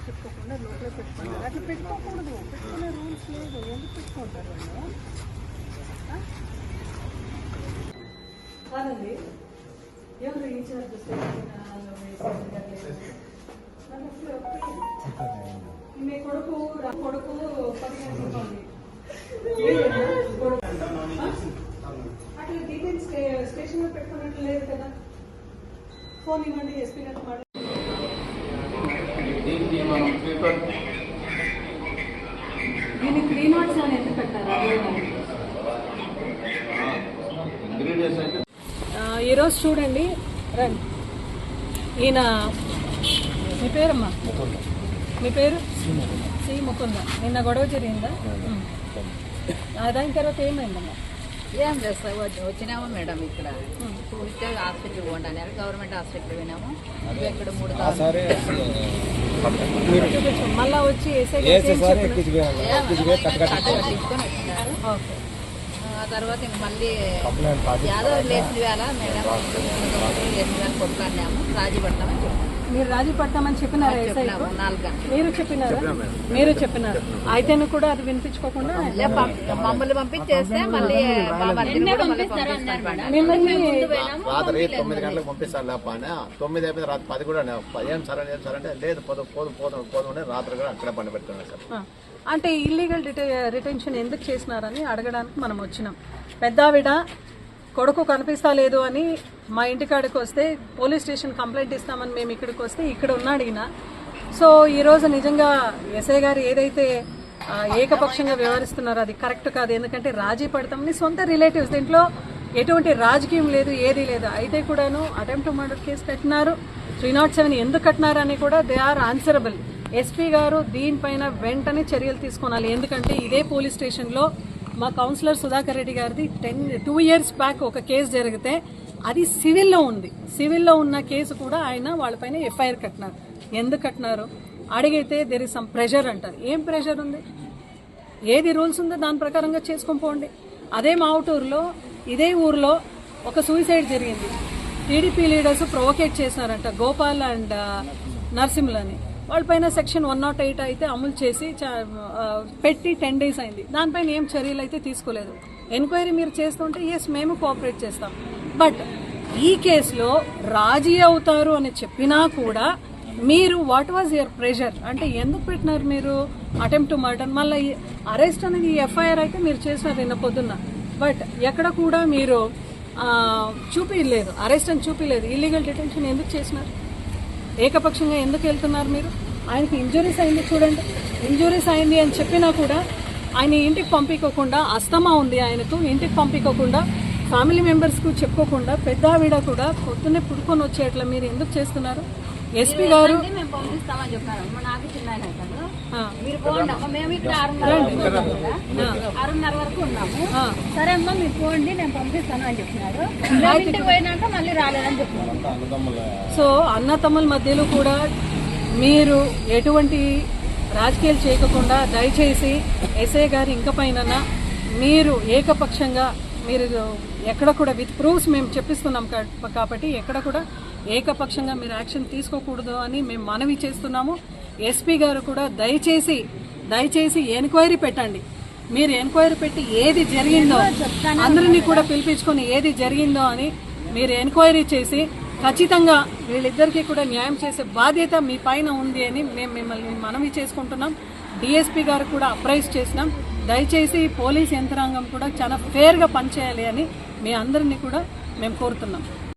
చెప్పుకోకుండా లోపల పెట్టుకుంటారు. అట్లా పెట్టుకోకూడదు, పెట్టుకునే రూల్స్ లేదు. ఎందుకు పెట్టుకుంటారు వాళ్ళు? కాదండి, ఎవరు ఇన్ఛార్జ్ మీ కొడుకు కొడుకు 10 గంటలు అట్లా డీటెయిల్స్ స్టేషన్ లో పెట్టుకున్నట్టు లేదు కదా. ఫోన్ ఇవ్వండి, ఎస్పీ గారు మాట. దీనికి 3 నాట్స్ అని ఎందుకు పెట్టారు? ఈరోజు చూడండి, రండి. ఈయన మీ పేరమ్మా? మీ పేరు? సి ముకుంద. నిన్న గొడవ జరిగిందా? దాని తర్వాత ఏమైందమ్మా? ఏం చేస్తాం, వచ్చినాము మేడం. ఇక్కడ చూస్తే హాస్పిటల్ పోండి అన్నారు. గవర్నమెంట్ హాస్పిటల్ పోయినాము. ఇక్కడ 3 చూపించు. మళ్ళా వచ్చి ఆ తర్వాత మళ్ళీ యాదవ్ లేచిన వేళ మేడం లేచిన వేళ కొట్టుకున్నాము. రాజీ పడతామని చెప్పాము. మీరు రాజీ పడతామని చెప్పినారు? 4 గంటలు మీరు చెప్పినారా? మీరు చెప్పినారు. అయితేను కూడా అది వినిపించుకోకుండా మమ్మల్ని పంపించేస్తే మళ్ళీ రాత్రి 9 గంటలకు పంపిస్తారు లేప అని. 9 అయిపోయింది, రాత్రి 10 కూడా ఏం సార్ ఏం సార్ అంటే లేదు పోదు రాత్రి కూడా అక్కడే పండు పెట్టుకున్నారు సార్. అంటే ఇల్లీగల్ రిటెన్షన్ ఎందుకు చేసినారని అడగడానికి మనం వచ్చినాం. పెద్దావిడ కొడుకు కనిపిస్తా లేదు అని మా ఇంటికాడికి వస్తే పోలీస్ స్టేషన్ కంప్లైంట్ ఇస్తామని మేము ఇక్కడికి వస్తే ఇక్కడ ఉన్నాడు ఈయన. సో ఈరోజు నిజంగా ఎస్ఐ గారు ఏదైతే ఏకపక్షంగా వ్యవహరిస్తున్నారో అది కరెక్ట్ కాదు. ఎందుకంటే రాజీ పడతామని సొంత రిలేటివ్స్, దీంట్లో ఎటువంటి రాజకీయం లేదు, ఏదీ లేదు. అయితే కూడాను అటెంప్ట్ మర్డర్ కేసు కట్టినారు. 307 ఎందుకు కట్టినారు అని కూడా దే ఆర్ ఆన్సరబుల్. ఎస్పీ గారు దీనిపైన వెంటనే చర్యలు తీసుకోవాలి. ఎందుకంటే ఇదే పోలీస్ స్టేషన్లో మా కౌన్సిలర్ సుధాకర్ రెడ్డి గారిది 2 years బ్యాక్ ఒక కేసు జరిగితే అది సివిల్లో ఉంది. సివిల్లో ఉన్న కేసు కూడా ఆయన వాళ్ళపైన ఎఫ్ఐఆర్ కట్టినారు. ఎందుకు కట్టినారు అడిగితే దెర్ ఇస్ సమ్ ప్రెషర్ అంటారు. ఏం ప్రెషర్ ఉంది? ఏది రూల్స్ ఉందో దాని ప్రకారంగా చేసుకొని పోండి. అదే మావుటూరులో ఇదే ఊర్లో ఒక సూసైడ్ జరిగింది. టీడీపీ లీడర్స్ ప్రొవోకేట్ చేసినారంట, గోపాల్ అండ్ నరసింహులని. వాళ్ళపైన సెక్షన్ 108 అయితే అమలు చేసి పెట్టి 10 days అయింది. దానిపైన ఏం చర్యలు అయితే తీసుకోలేదు. ఎంక్వైరీ మీరు చేస్తుంటే ఎస్ మేము కోఆపరేట్ చేస్తాం. బట్ ఈ కేసులో రాజీ అవుతారు అని చెప్పినా కూడా మీరు వాట్ వాజ్ యువర్ ప్రెషర్? అంటే ఎందుకు పెట్టినారు మీరు అటెంప్ట్ టు మర్డర్? మళ్ళీ అరెస్ట్ అనేది ఎఫ్ఐఆర్ అయితే మీరు చేసినారు నిన్న పొద్దున్న. బట్ ఎక్కడ కూడా మీరు చూపించలేదు, అరెస్ట్ అని చూపించలేదు. ఇల్లీగల్ డిటెన్షన్ ఎందుకు చేసినారు? ఏకపక్షంగా ఎందుకు వెళ్తున్నారు మీరు? ఆయనకి ఇంజురీస్ అయింది చూడండి. ఇంజురీస్ అయింది అని చెప్పినా కూడా ఆయన ఇంటికి పంపించకుండా, అస్తమా ఉంది ఆయనకు, ఇంటికి పంపించకుండా, ఫ్యామిలీ మెంబర్స్కు చెప్పుకోకుండా, పెద్దావిడ కూడా పొద్దున్నే పుడుకొని వచ్చేట్లా మీరు ఎందుకు చేస్తున్నారు? ఎస్పీ గారు మేము పంపిస్తామని చెప్పారు. నాకు చిన్న మీరు మేము ఇక్కడ 6:30 వరకు ఉన్నాము. సరే అమ్మా మీరు పోండి నేను పంపిస్తాను అని చెప్పినారు. ఇంటికి పోయినాక మళ్ళీ రాలేదని చెప్పినారు. సో అన్న తమ్ముల మధ్యలో కూడా మీరు ఎటువంటి రాజకీయాలు చేయకుండా దయచేసి ఎస్ఐ గారు ఇంక పైన మీరు ఏకపక్షంగా మీరు ఎక్కడ కూడా విత్ ప్రూఫ్స్ మేము చెప్పిస్తున్నాం కాబట్టి ఎక్కడ కూడా ఏకపక్షంగా మీరు యాక్షన్ తీసుకోకూడదు అని మేము మనవి చేస్తున్నాము. ఎస్పీ గారు కూడా దయచేసి ఎంక్వైరీ పెట్టండి. మీరు ఎంక్వైరీ పెట్టి ఏది జరిగిందో అందరినీ కూడా పిలిపించుకొని ఏది జరిగిందో అని మీరు ఎంక్వైరీ చేసి ఖచ్చితంగా వీళ్ళిద్దరికీ కూడా న్యాయం చేసే బాధ్యత మీ పైన ఉంది అని మేము మిమ్మల్ని మనవి చేసుకుంటున్నాం. డిఎస్పీ గారు కూడా అప్రైజ్ చేసినాం. దయచేసి పోలీస్ యంత్రాంగం కూడా చాలా ఫేర్గా పనిచేయాలి అని మీ అందరినీ కూడా మేము కోరుతున్నాం.